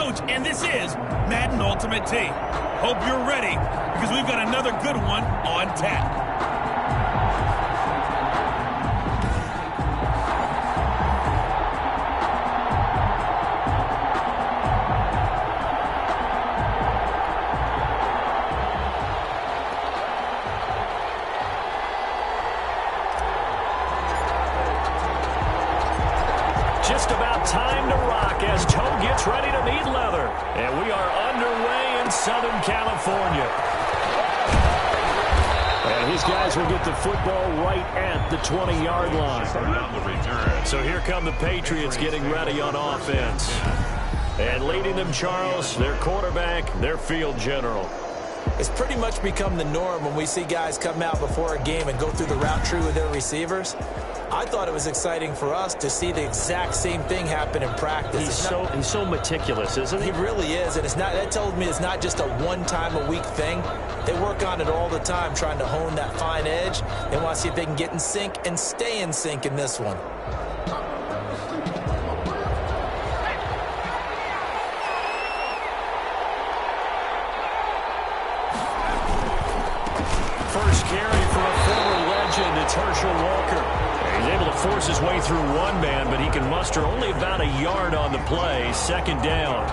Coach, and this is Madden Ultimate Team. Hope you're ready, because we've got another good one on tap. Just about time to rock as Toe gets ready to meet leather. And we are underway in Southern California. And his guys will get the football right at the 20-yard line. So here come the Patriots getting ready on offense. And leading them, Charles, their quarterback, their field general. It's pretty much become the norm when we see guys come out before a game and go through the route tree with their receivers. I thought it was exciting for us to see the exact same thing happen in practice. He's so meticulous, isn't he? He really is, and that tells me it's not just a one-time-a-week thing. They work on it all the time, trying to hone that fine edge. They want to see if they can get in sync and stay in sync in this one. First carry for a former legend, it's Herschel Walker. He's able to force his way through one man, but he can muster only about a yard on the play. Second down.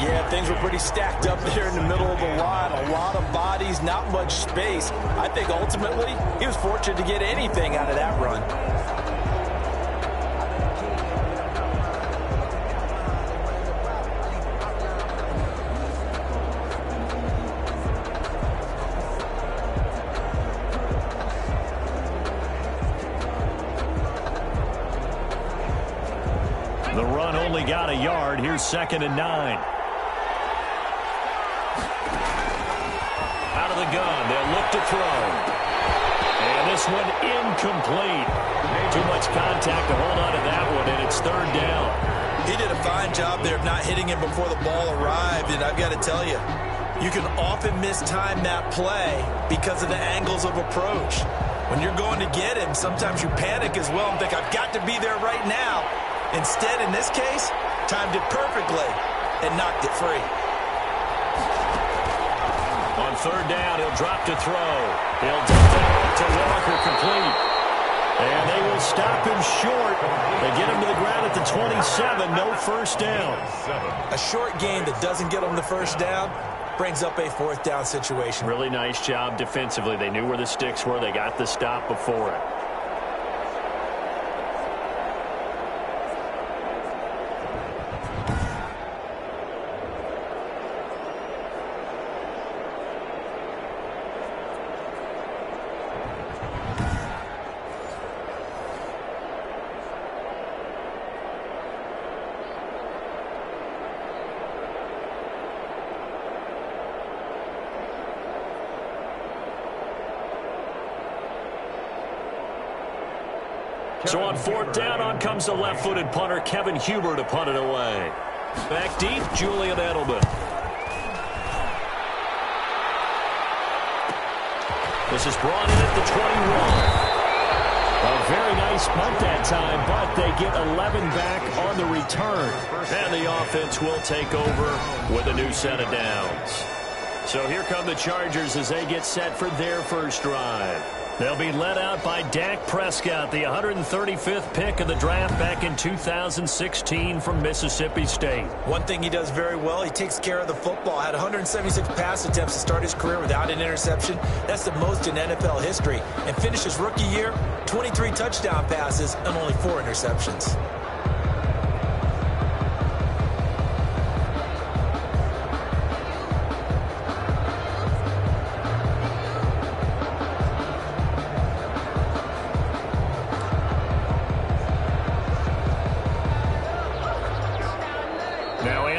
Yeah, things were pretty stacked up there in the middle of the line. A lot of bodies, not much space. I think ultimately he was fortunate to get anything out of that run. The run only got a yard. Here's 2nd and 9. Out of the gun. They'll look to throw. And this one incomplete. Too much contact to hold on to that one, and it's 3rd down. He did a fine job there of not hitting him before the ball arrived, and I've got to tell you, you can often mistime that play because of the angles of approach. When you're going to get him, sometimes you panic as well and think, I've got to be there right now. Instead, in this case, timed it perfectly and knocked it free. On 3rd down, he'll drop to throw. He'll dump that off to Walker, complete. And they will stop him short. They get him to the ground at the 27, no first down. A short gain that doesn't get them the first down brings up a 4th down situation. Really nice job defensively. They knew where the sticks were. They got the stop before it. So on 4th down, on comes the left-footed punter, Kevin Huber, to punt it away. Back deep, Julian Edelman. This is brought in at the 21. A very nice punt that time, but they get 11 back on the return. And the offense will take over with a new set of downs. So here come the Chargers as they get set for their first drive. They'll be led out by Dak Prescott, the 135th pick of the draft back in 2016 from Mississippi State. One thing he does very well, he takes care of the football. Had 176 pass attempts to start his career without an interception. That's the most in NFL history. And finished his rookie year, 23 touchdown passes and only 4 interceptions.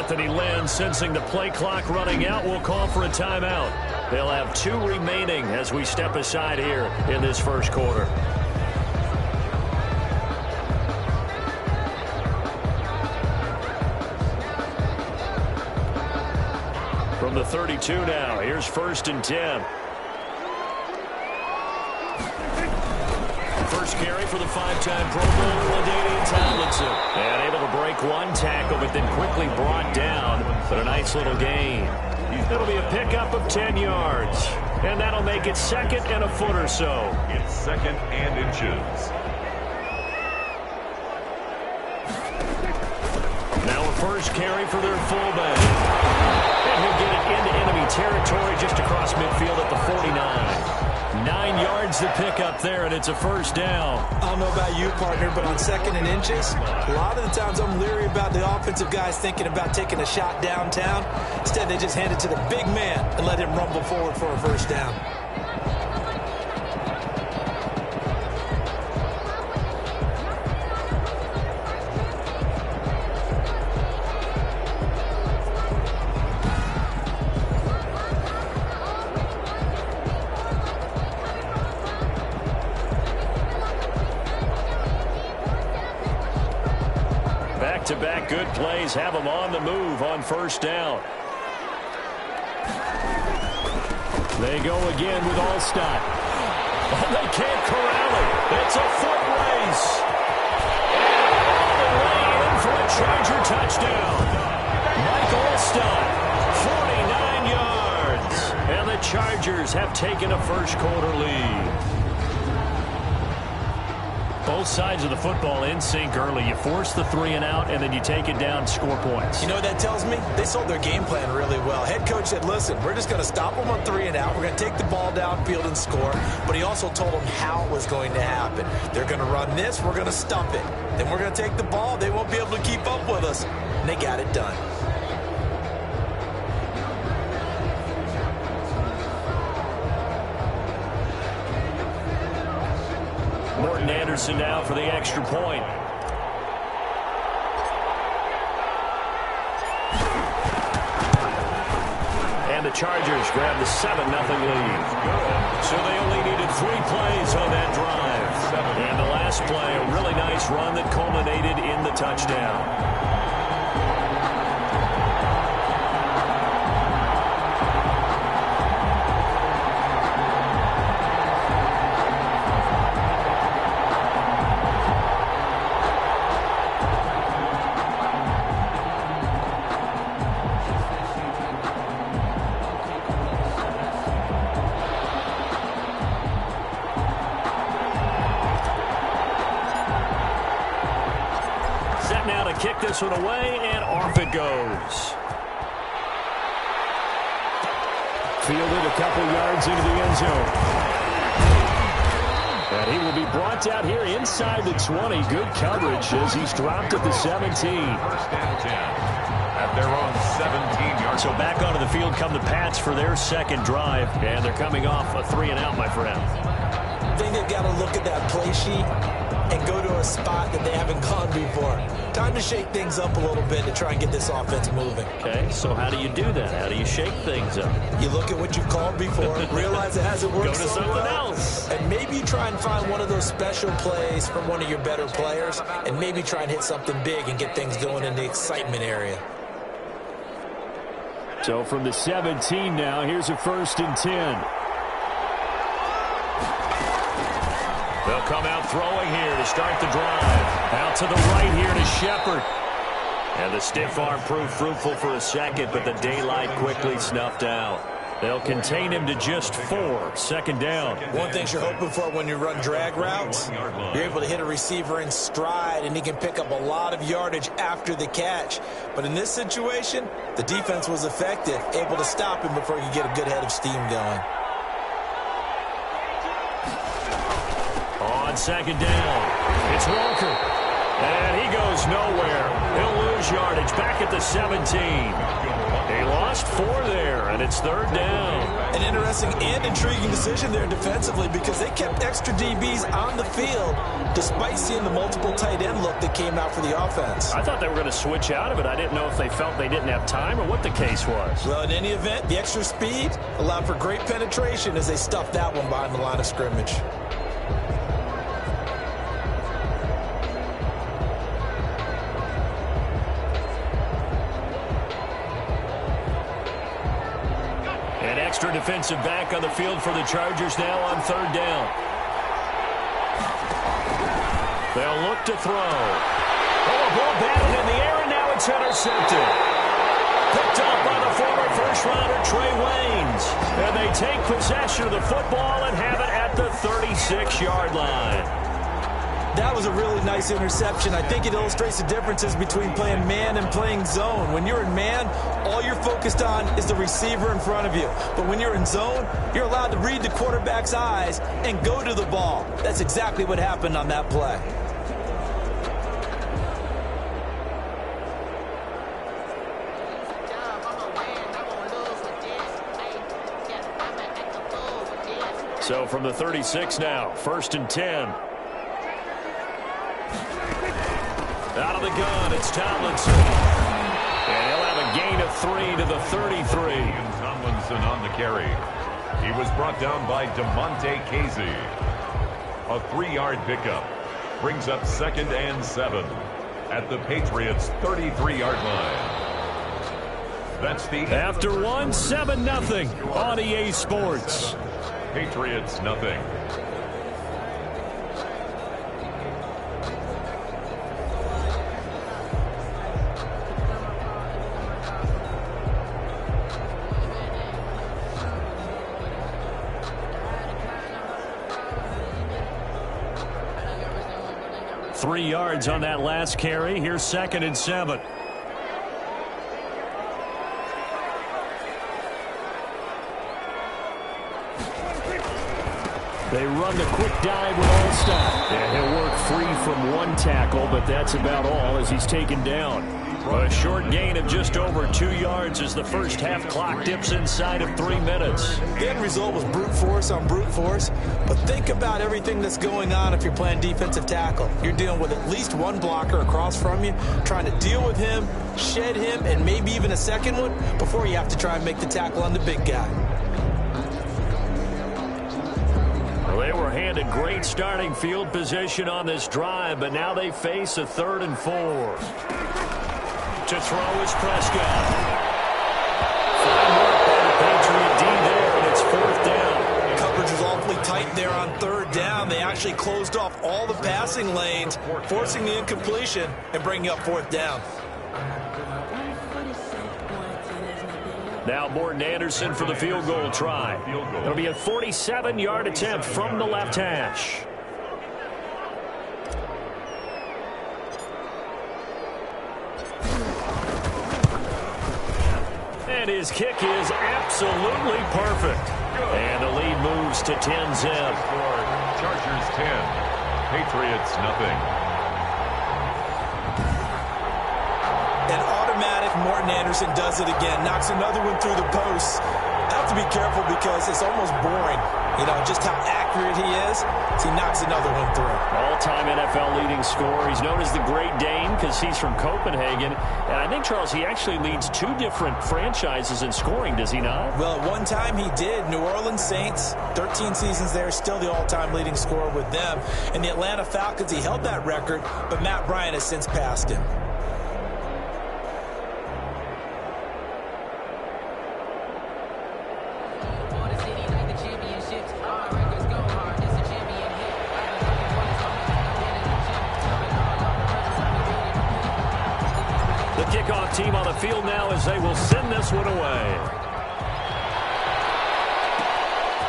Anthony Lynn, sensing the play clock running out, will call for a timeout. They'll have 2 remaining as we step aside here in this first quarter. From the 32 now, here's 1st and 10. First carry for for the 5-time Pro Bowler, LaDainian Tomlinson. And able to break one tackle, but then quickly brought down. But a nice little gain. It'll be a pickup of 10 yards. And that'll make it 2nd and a foot or so. It's 2nd and inches. Now a first carry for their fullback. And he'll get it into enemy territory just across midfield at the 49. 9 yards to pick up there, and it's a first down. I don't know about you, partner, but on 2nd and inches, a lot of the times I'm leery about the offensive guys thinking about taking a shot downtown. Instead, they just hand it to the big man and let him rumble forward for a first down. Back-to-back good plays have them on the move on first down. They go again with Allstott. Oh, they can't corral it. It's a foot race. And all the way in for a Charger touchdown. Mike Allstott, 49 yards. And the Chargers have taken a first-quarter lead. Both sides of the football in sync early. You force the 3-and-out, and then you take it down and score points. You know what that tells me? They sold their game plan really well. Head coach said, listen, we're just going to stop them on 3-and-out. We're going to take the ball downfield and score. But he also told them how it was going to happen. They're going to run this. We're going to stop it. Then we're going to take the ball. They won't be able to keep up with us. And they got it done. Anderson now for the extra point. And the Chargers grab the 7-0 lead. So they only needed 3 plays on that drive. And the last play, a really nice run that culminated in the touchdown. Kick this one away, and off it goes. Fielded a couple yards into the end zone. And he will be brought out here inside the 20. Good coverage as he's dropped at the 17. First and 10 at their own 17-yard. So back onto the field come the Pats for their second drive, and they're coming off a 3-and-out, my friend. I think they've got to look at that play sheet and go to a spot that they haven't gone before. Time to shake things up a little bit to try and get this offense moving. Okay, so how do you do that? How do you shake things up? You look at what you've called before, realize it hasn't worked. Go to so something well, else. and maybe try and find one of those special plays from one of your better players, and maybe try and hit something big and get things going in the excitement area. So from the 17 now, here's a 1st and 10. They'll come out throwing here to start the drive. Out to the right here to Shepard. And the stiff arm proved fruitful for a second, but the daylight quickly snuffed out. They'll contain him to just 4. Second down. One thing you're hoping for when you run drag routes, you're able to hit a receiver in stride, and he can pick up a lot of yardage after the catch. But in this situation, the defense was effective, able to stop him before he could get a good head of steam going. On second down, it's Walker. And he goes nowhere. He'll lose yardage back at the 17. He lost 4 there, and it's 3rd down. An interesting and intriguing decision there defensively because they kept extra DBs on the field despite seeing the multiple tight end look that came out for the offense. I thought they were going to switch out of it. I didn't know if they felt they didn't have time or what the case was. Well, in any event, the extra speed allowed for great penetration as they stuffed that one behind the line of scrimmage. Extra defensive back on the field for the Chargers now on 3rd down. They'll look to throw. Oh, a ball batted in the air, and now it's intercepted. Picked up by the former first-rounder Trey Waynes. And they take possession of the football and have it at the 36-yard line. That was a really nice interception. I think it illustrates the differences between playing man and playing zone. When you're in man, all you're focused on is the receiver in front of you. But when you're in zone, you're allowed to read the quarterback's eyes and go to the ball. That's exactly what happened on that play. So from the 36 now, 1st and 10. Out of the gun, it's Tomlinson. And he'll have a gain of 3 to the 33. And Tomlinson on the carry. He was brought down by DeMonte Casey. A 3-yard pickup brings up 2nd and 7 at the Patriots' 33-yard line. That's the after 1, 7-0 on EA Sports. Patriots nothing. Three yards on that last carry. Here's 2nd and 7. They run the quick dive with Allstott. And he'll work free from one tackle, but that's about all as he's taken down. A short gain of just over 2 yards as the first half clock dips inside of 3 minutes. The end result was brute force on brute force. But think about everything that's going on if you're playing defensive tackle. You're dealing with at least one blocker across from you, trying to deal with him, shed him, and maybe even a second one before you have to try and make the tackle on the big guy. They were handed great starting field position on this drive, but now they face a 3rd and 4. To throw is Prescott. Fine work by the Patriot D there, and it's 4th down. Coverage was awfully tight there on 3rd down. They actually closed off all the passing lanes, forcing the incompletion and bringing up 4th down. Now Morton Anderson for the field goal try. It'll be a 47-yard attempt from the left hash. And his kick is absolutely perfect. And the lead moves to 10-zip. Chargers 10, Patriots nothing. An automatic Morton Anderson does it again. Knocks another one through the posts. I have to be careful because it's almost boring. You know, just how accurate he is. He knocks another one through. All-time NFL leading scorer. He's known as the Great Dane because he's from Copenhagen. And I think, Charles, he actually leads 2 different franchises in scoring, does he not? Well, at one time he did. New Orleans Saints, 13 seasons there, still the all-time leading scorer with them. And the Atlanta Falcons, he held that record, but Matt Bryant has since passed him. Kickoff team on the field now as they will send this one away.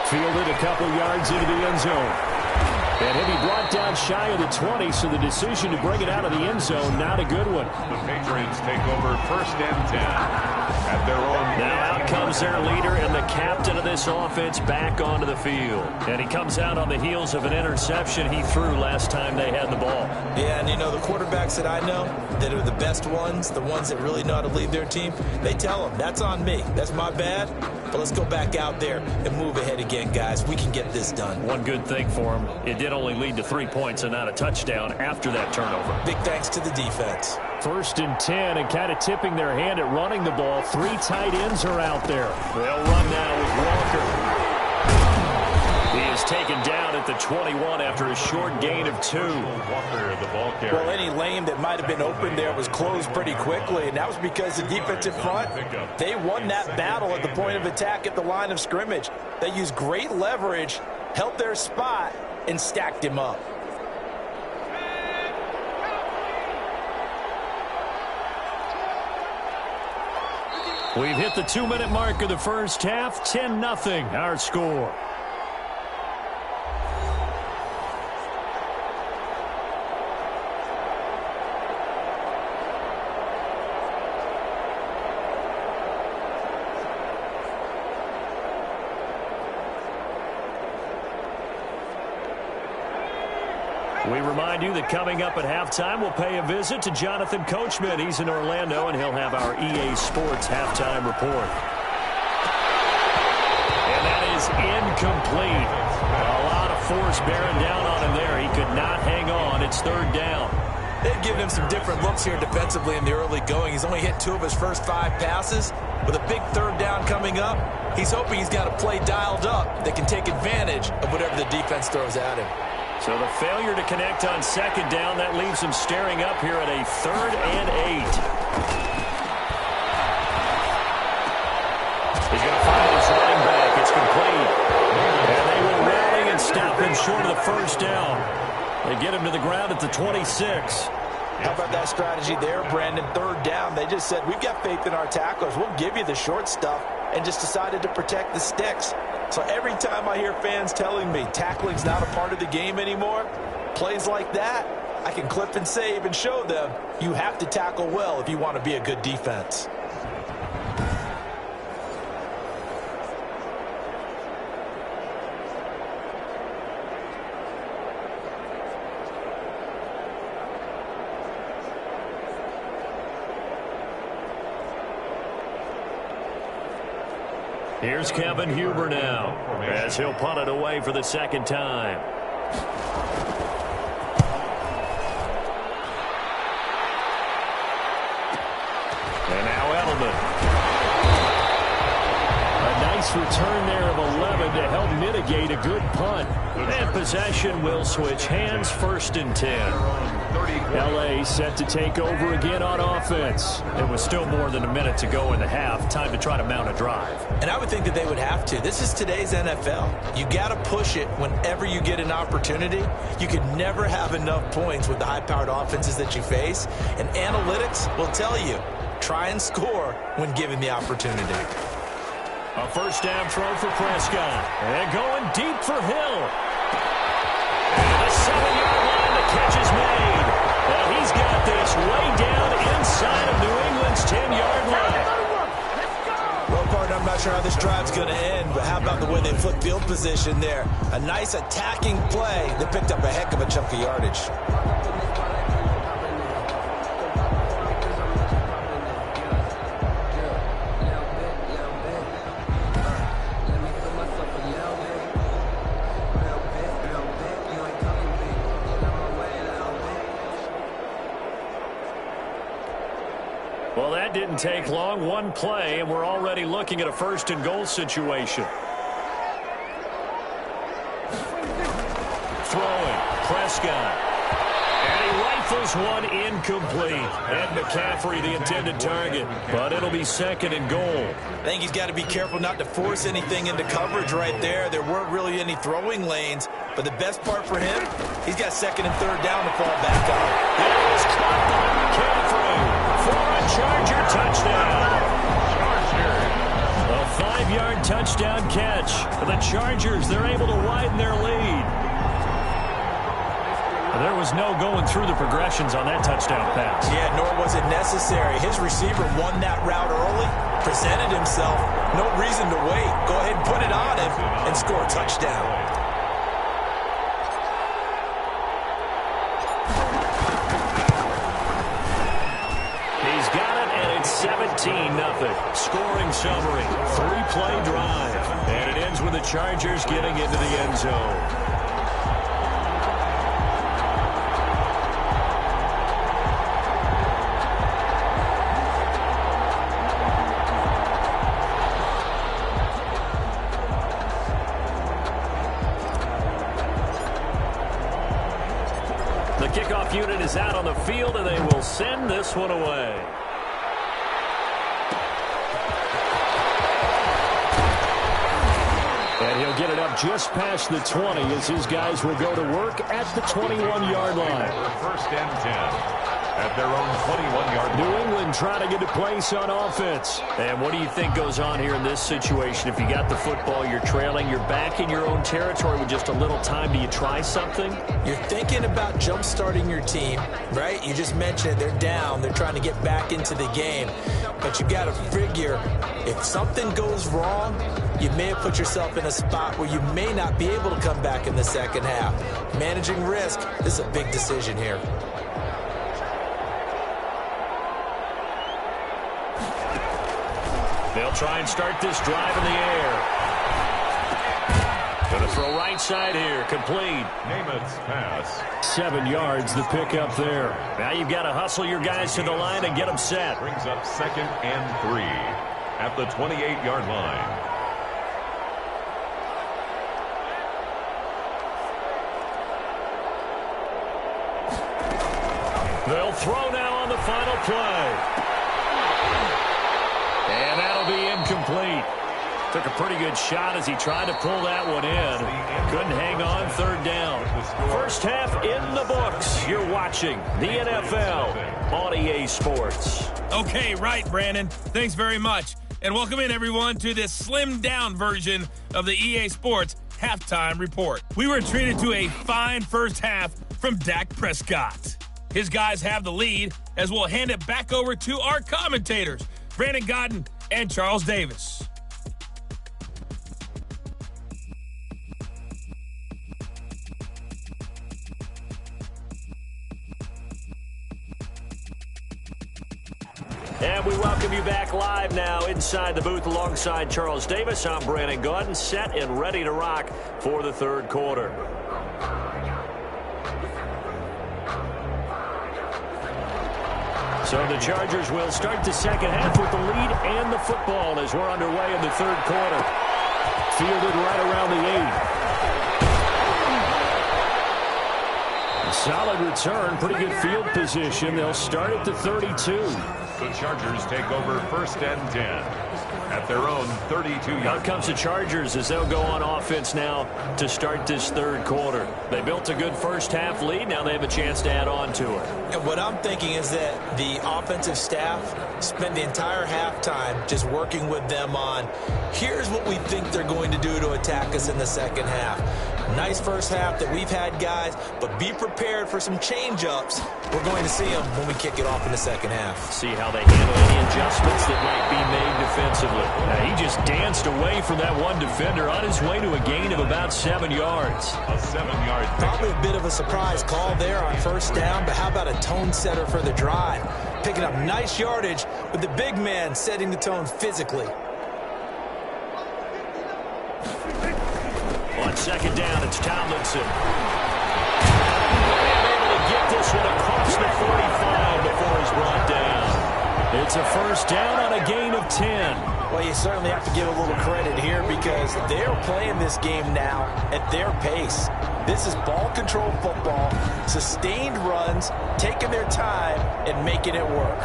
Fielded a couple yards into the end zone. And he'll be brought down shy of the 20, so the decision to bring it out of the end zone, not a good one. The Patriots take over 1st and 10 at their own. Now out comes their leader and the captain of this offense back onto the field. And he comes out on the heels of an interception he threw last time they had the ball. Yeah, and you know, the quarterbacks that I know that are the best ones, the ones that really know how to lead their team, they tell them, that's on me. That's my bad. But let's go back out there and move ahead again, guys. We can get this done. One good thing for him, it did only lead to 3 points and not a touchdown after that turnover. Big thanks to the defense. 1st and 10, and kind of tipping their hand at running the ball. 3 tight ends are out there. They'll run now with Walker. He is taken down at the 21 after a short gain of 2. Walker, the ball carrier. Well, any lane that might have been open there was closed pretty quickly, and that was because the defensive front, they won that battle at the point of attack at the line of scrimmage. They used great leverage, held their spot, and stacked him up. We've hit the 2-minute mark of the first half. 10-0 our score. We remind you that coming up at halftime, we'll pay a visit to Jonathan Coachman. He's in Orlando, and he'll have our EA Sports halftime report. And that is incomplete. A lot of force bearing down on him there. He could not hang on. It's third down. They've given him some different looks here defensively in the early going. He's only hit 2 of his first 5 passes. With a big third down coming up, he's hoping he's got a play dialed up that can take advantage of whatever the defense throws at him. So the failure to connect on second down, that leaves him staring up here at a 3rd and 8. He's going to find his running back. It's complete. And they will rally and stop him short of the first down. They get him to the ground at the 26. How about that strategy there, Brandon? 3rd down. They just said, we've got faith in our tacklers. We'll give you the short stuff, and just decided to protect the sticks. So every time I hear fans telling me tackling's not a part of the game anymore, plays like that, I can clip and save and show them you have to tackle well if you want to be a good defense. Here's Kevin Huber now, as he'll punt it away for the second time. And now Edelman. A nice return there of 11 to help mitigate a good punt. And possession will switch hands, 1st and 10. L.A. set to take over again on offense. It was still more than a minute to go in the half. Time to try to mount a drive. And I would think that they would have to. This is today's NFL. You got to push it whenever you get an opportunity. You can never have enough points with the high-powered offenses that you face. And analytics will tell you, try and score when given the opportunity. A first down throw for Prescott. And going deep for Hill. And the 7-yard line, the catch is made. And he's got this way down inside of New England's 10-yard line. Well, partner, I'm not sure how this drive's going to end, but how about the way they flip field position there? A nice attacking play that picked up a heck of a chunk of yardage. Well, that didn't take long. One play, and we're already looking at a 1st and goal situation. Throwing, Prescott. And he rifles one incomplete. And McCaffrey, the intended target. But it'll be 2nd and goal. I think he's got to be careful not to force anything into coverage right there. There weren't really any throwing lanes. But the best part for him, he's got 2nd and 3rd down to fall back on. It is caught by McCaffrey for a Charger touchdown. A 5-yard touchdown catch. For the Chargers, they're able to widen their lead. There was no going through the progressions on that touchdown pass. Yeah, nor was it necessary. His receiver won that route early, presented himself. No reason to wait. Go ahead and put it on him and score a touchdown. He's got it, and it's 17-0. Scoring summary, 3-play drive. And it ends with the Chargers getting into the end zone. The kickoff unit is out on the field, and they will send this one away. And he'll get it up just past the 20 as his guys will go to work at the 21-yard line. 1st and 10. at their own 21-yard line. New England trying to get a place on offense. And what do you think goes on here in this situation? If you got the football, you're trailing, you're back in your own territory with just a little time. Do you try something? You're thinking about jump-starting your team, right? You just mentioned it. They're down. They're trying to get back into the game. But you got to figure, if something goes wrong, you may have put yourself in a spot where you may not be able to come back in the second half. Managing risk, this is a big decision here. They'll try and start this drive in the air. Going to throw right side here. Complete. Namath's pass. 7 yards, the pickup there. Now you've got to hustle your guys to the line and get them set. Brings up 2nd and 3 at the 28-yard line. They'll throw now on the final play. And that'll be incomplete. Took a pretty good shot as he tried to pull that one in. Couldn't hang on, 3rd down. First half in the books. You're watching the NFL on EA Sports. Okay, right, Brandon. Thanks very much. And welcome in, everyone, to this slimmed-down version of the EA Sports Halftime Report. We were treated to a fine first half from Dak Prescott. His guys have the lead as we'll hand it back over to our commentators, Brandon Godden and Charles Davis. And we welcome you back live now inside the booth alongside Charles Davis. I'm Brandon Godden, set and ready to rock for the 3rd quarter. So the Chargers will start the second half with the lead and the football as we're underway in the 3rd quarter. Fielded right around the 8. A solid return, pretty good field position. They'll start at the 32. The Chargers take over 1st and 10 at their own 32-yard. Out comes the Chargers as they'll go on offense now to start this 3rd quarter. They built a good first half lead. Now they have a chance to add on to it. And what I'm thinking is that the offensive staff spend the entire halftime just working with them on, here's what we think they're going to do to attack us in the second half. Nice first half that we've had, guys, but be prepared for some change-ups. We're going to see them when we kick it off in the second half. See how they handle any adjustments that might be made defensively. Now, he just danced away from that one defender on his way to a gain of about 7 yards. A 7-yard pick. Probably a bit of a surprise call there on first down, but how about a tone setter for the drive? Picking up nice yardage with the big man setting the tone physically. On 2nd down, it's Tomlinson. And able to get this one across the 45 before he's brought down. It's a first down on a gain of 10. Well, you certainly have to give a little credit here because they're playing this game now at their pace. This is ball control football, sustained runs, taking their time and making it work.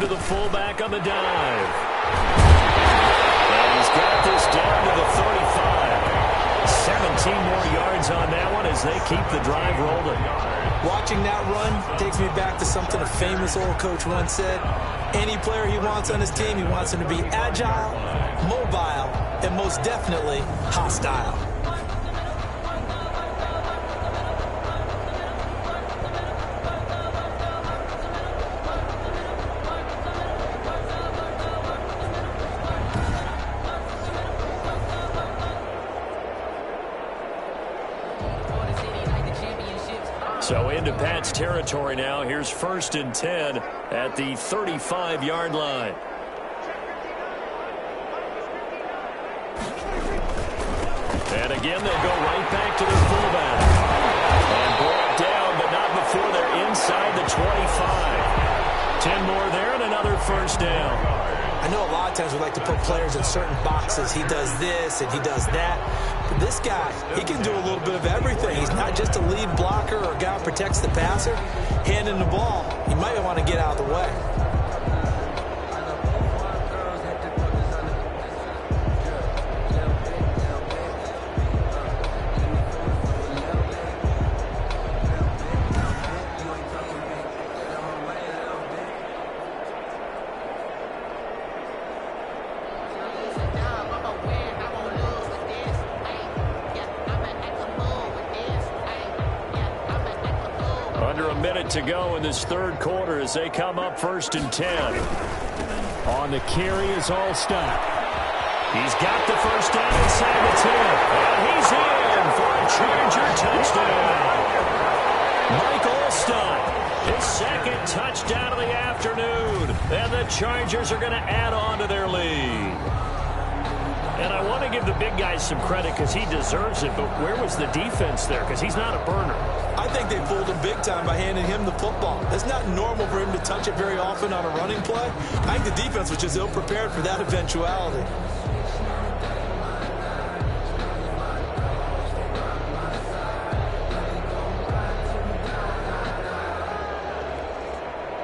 To the fullback on the dive. And he's got this down to the 35. 17 more yards on that one as they keep the drive rolling. Watching that run takes me back to something a famous old coach once said. Any player he wants on his team, he wants him to be agile, mobile, and most definitely hostile. So into Pat's territory now. Here's 1st and 10 at the 35-yard line. And again, they'll go right back to their fullback. And brought down, but not before they're inside the 25. 10 more there and another first down. I know a lot of times we like to put players in certain boxes. He does this and he does that. But this guy, he can do a little bit of everything. He's not just a lead blocker or a guy who protects the passer. Handing the ball, you might want to get out of the way. To go in this third quarter as they come up 1st and 10. On the carry is Allstott. He's got the first down inside the 10. And he's in for a Charger touchdown. Mike Allstott, his second touchdown of the afternoon. And the Chargers are going to add on to their lead. And I want to give the big guys some credit because he deserves it, but where was the defense there? Because he's not a burner. I think they fooled him big time by handing him the football. It's not normal for him to touch it very often on a running play. I think the defense was just ill-prepared for that eventuality.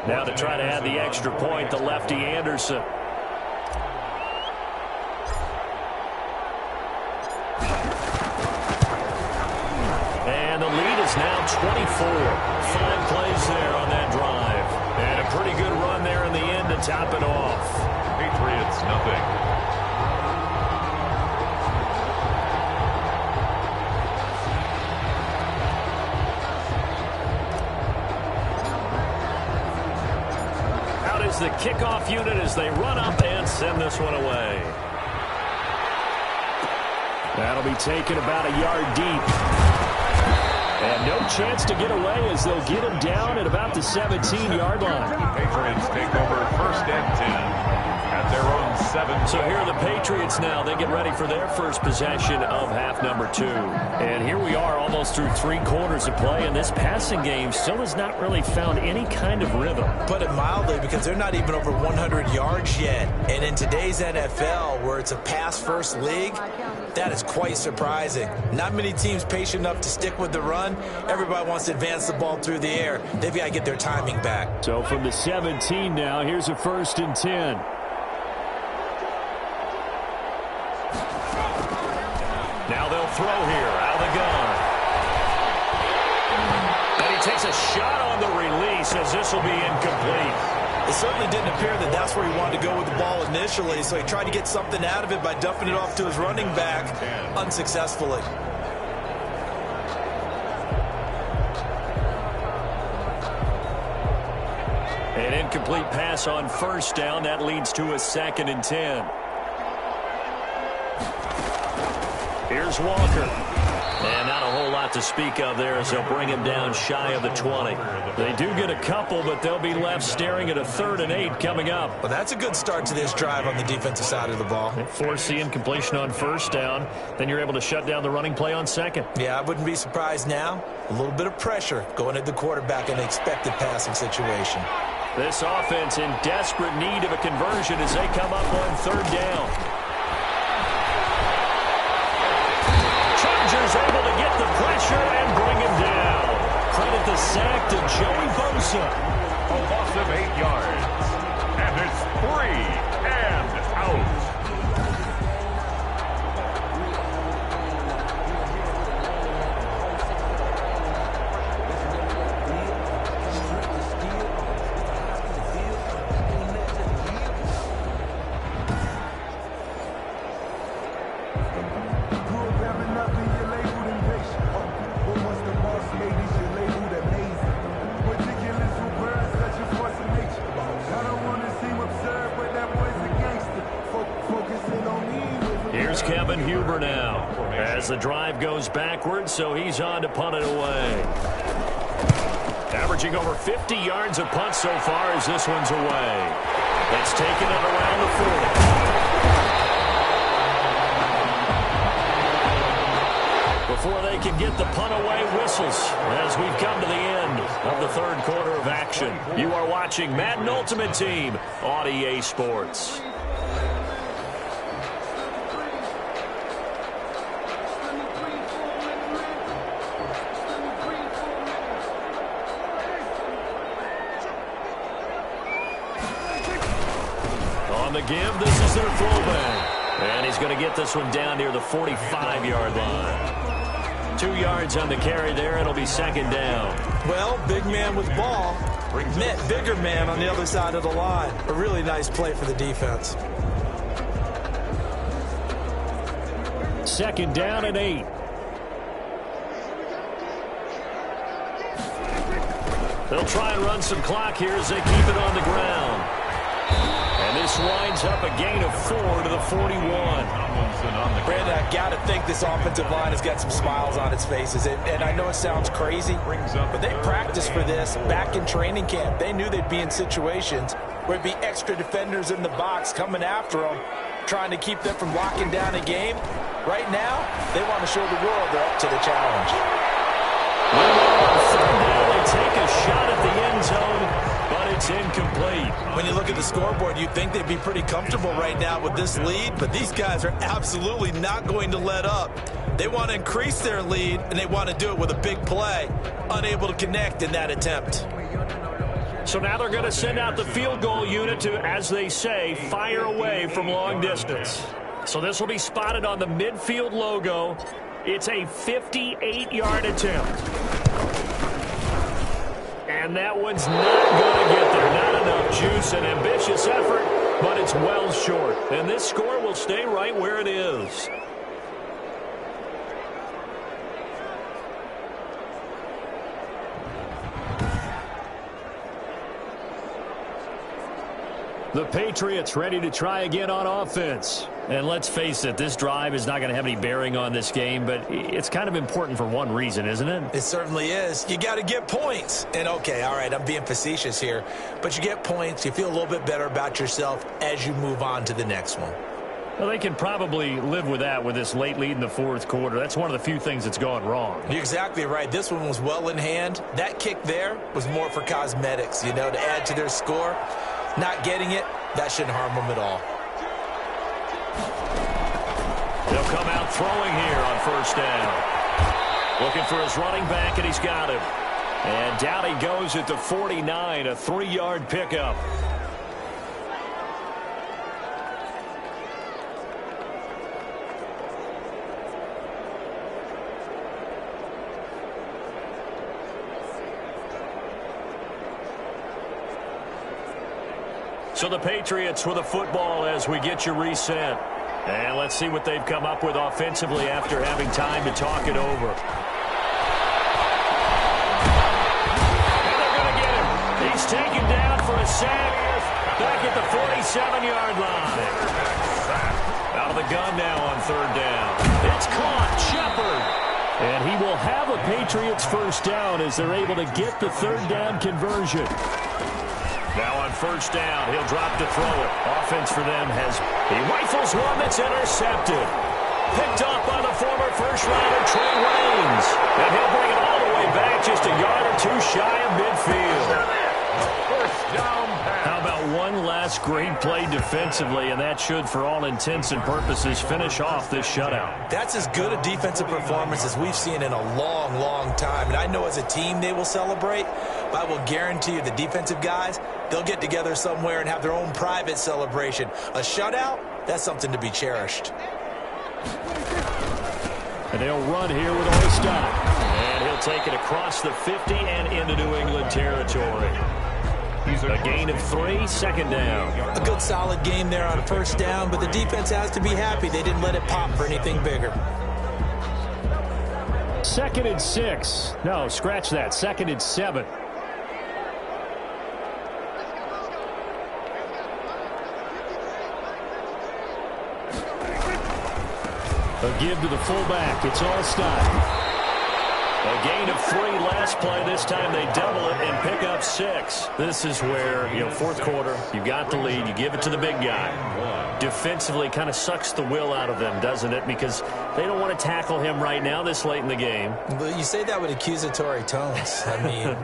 Now to try to add the extra point, the lefty Anderson. And the lead is now 24. 5 plays there on that drive. And a pretty good run there in the end to top it off. Patriots, nothing. Out is the kickoff unit as they run up and send this one away. That'll be taken about a yard deep. And no chance to get away as they'll get him down at about the 17-yard line. Patriots take over 1st and 10 at their own 7. So here are the Patriots now. They get ready for their first possession of half number 2. And here we are almost through 3 quarters of play, and this passing game still has not really found any kind of rhythm. Put it mildly, because they're not even over 100 yards yet. And in today's NFL, where it's a pass-first league, that is quite surprising. Not many teams patient enough to stick with the run. Everybody wants to advance the ball through the air. They've got to get their timing back. So from the 17 now, here's a 1st and 10. Now they'll throw here out of the gun. And he takes a shot on the release as this will be incomplete. It certainly didn't appear that that's where he wanted to go with the ball initially, so he tried to get something out of it by dumping it off to his running back unsuccessfully. An incomplete pass on 1st down. That leads to a 2nd and 10. Here's Walker. And not a whole lot to speak of there as they'll bring him down shy of the 20. They do get a couple, but they'll be left staring at a 3rd and 8 coming up. Well, that's a good start to this drive on the defensive side of the ball. Force the incompletion on 1st down. Then you're able to shut down the running play on 2nd. Yeah, I wouldn't be surprised now. A little bit of pressure going at the quarterback in an expected passing situation. This offense in desperate need of a conversion as they come up on 3rd down. Chargers able to get the pressure and bring him down. Credit the sack to Joey Bosa. A loss of 8 yards. And it's 3 and out. As the drive goes backwards, so he's on to punt it away. Averaging over 50 yards a punt so far as this one's away. It's taken it around the 40. Before they can get the punt away, whistles as we've come to the end of the 3rd quarter of action. You are watching Madden Ultimate Team on EA Sports. the give. This is their throwback. And he's going to get this one down near the 45-yard line. 2 yards on the carry there. It'll be second down. Well, big man with ball met bigger man on the other side of the line. A really nice play for the defense. Second down and 8. They'll try and run some clock here as they keep it on the ground. And this winds up a gain of 4 to the 41. Brandon, I got to think this offensive line has got some smiles on its faces. And I know it sounds crazy, but they practiced for this back in training camp. They knew they'd be in situations where it'd be extra defenders in the box coming after them, trying to keep them from locking down a game. Right now, they want to show the world they're up to the challenge. They take a shot at the end zone, but it's incomplete. When you look at the scoreboard, you'd think they'd be pretty comfortable right now with this lead, but these guys are absolutely not going to let up. They want to increase their lead, and they want to do it with a big play. Unable to connect in that attempt. So now they're going to send out the field goal unit to, as they say, fire away from long distance. So this will be spotted on the midfield logo. It's a 58-yard attempt. And that one's not going to get there. Not enough juice, an ambitious effort, but it's well short. And this score will stay right where it is. The Patriots ready to try again on offense. And let's face it, this drive is not going to have any bearing on this game, but it's kind of important for one reason, isn't it? It certainly is. You got to get points. And, okay, all right, I'm being facetious here, but you get points, you feel a little bit better about yourself as you move on to the next one. Well, they can probably live with that with this late lead in the fourth quarter. That's one of the few things that's gone wrong. You're exactly right. This one was well in hand. That kick there was more for cosmetics, you know, to add to their score. Not getting it, that shouldn't harm them at all. They'll come out throwing here on first down. Looking for his running back, and he's got him. And down he goes at the 49, a 3-yard pickup. So the Patriots with the football as we get you reset. And let's see what they've come up with offensively after having time to talk it over. And they're going to get him. He's taken down for a sack back at the 47-yard line. Out of the gun now on third down. It's caught. Shepard. And he will have a Patriots first down as they're able to get the third down conversion. Now on first down, he'll drop to throw it. Offense for them he rifles one that's intercepted. Picked up by the former first-rounder Trey Waynes. And he'll bring it all the way back just a yard or two shy of midfield. First down pass. How about one last great play defensively, and that should, for all intents and purposes, finish off this shutout. That's as good a defensive performance as we've seen in a long, long time. And I know as a team they will celebrate, but I will guarantee you the defensive guys, they'll get together somewhere and have their own private celebration. A shutout, that's something to be cherished. And they'll run here with Oystein. And he'll take it across the 50 and into New England territory. A gain of 3, second down. A good solid game there on first down, but the defense has to be happy they didn't let it pop for anything bigger. 2nd and 6. No, scratch that. 2nd and 7. A give to the fullback. It's Oystein. A gain of 3 last play. This time they double it and pick up 6. This is where, fourth quarter, you got the lead. You give it to the big guy. Defensively kind of sucks the will out of them, doesn't it? Because they don't want to tackle him right now this late in the game. But you say that with accusatory tones. I mean,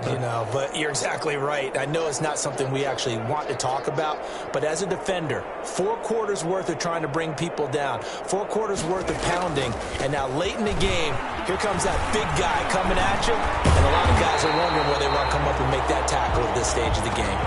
but you're exactly right. I know it's not something we actually want to talk about, but as a defender, 4 quarters worth of trying to bring people down, 4 quarters worth of pounding, and now late in the game, here comes that big guy coming at you, and a lot of guys are wondering whether they want to come up and make that tackle at this stage of the game.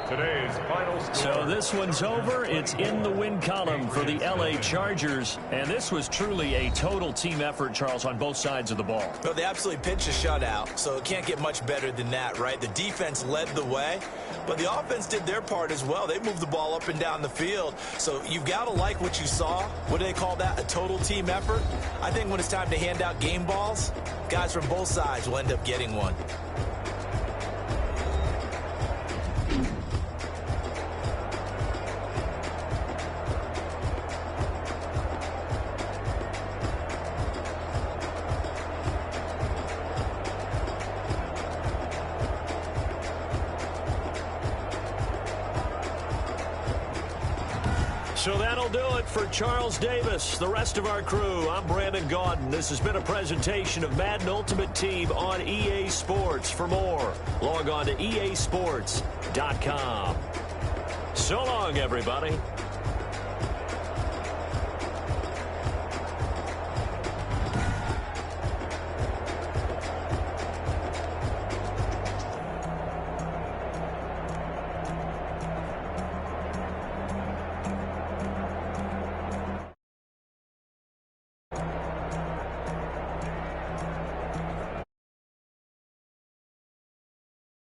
Today's final score. So this one's over. It's in the win column for the LA Chargers. And this was truly a total team effort, Charles, on both sides of the ball. Well, they absolutely pitched a shutout, so it can't get much better than that, right? The defense led the way, but the offense did their part as well. They moved the ball up and down the field. So you've got to like what you saw. What do they call that? A total team effort? I think when it's time to hand out game balls, guys from both sides will end up getting one. So that'll do it for Charles Davis, the rest of our crew. I'm Brandon Gaudin. This has been a presentation of Madden Ultimate Team on EA Sports. For more, log on to easports.com. So long, everybody.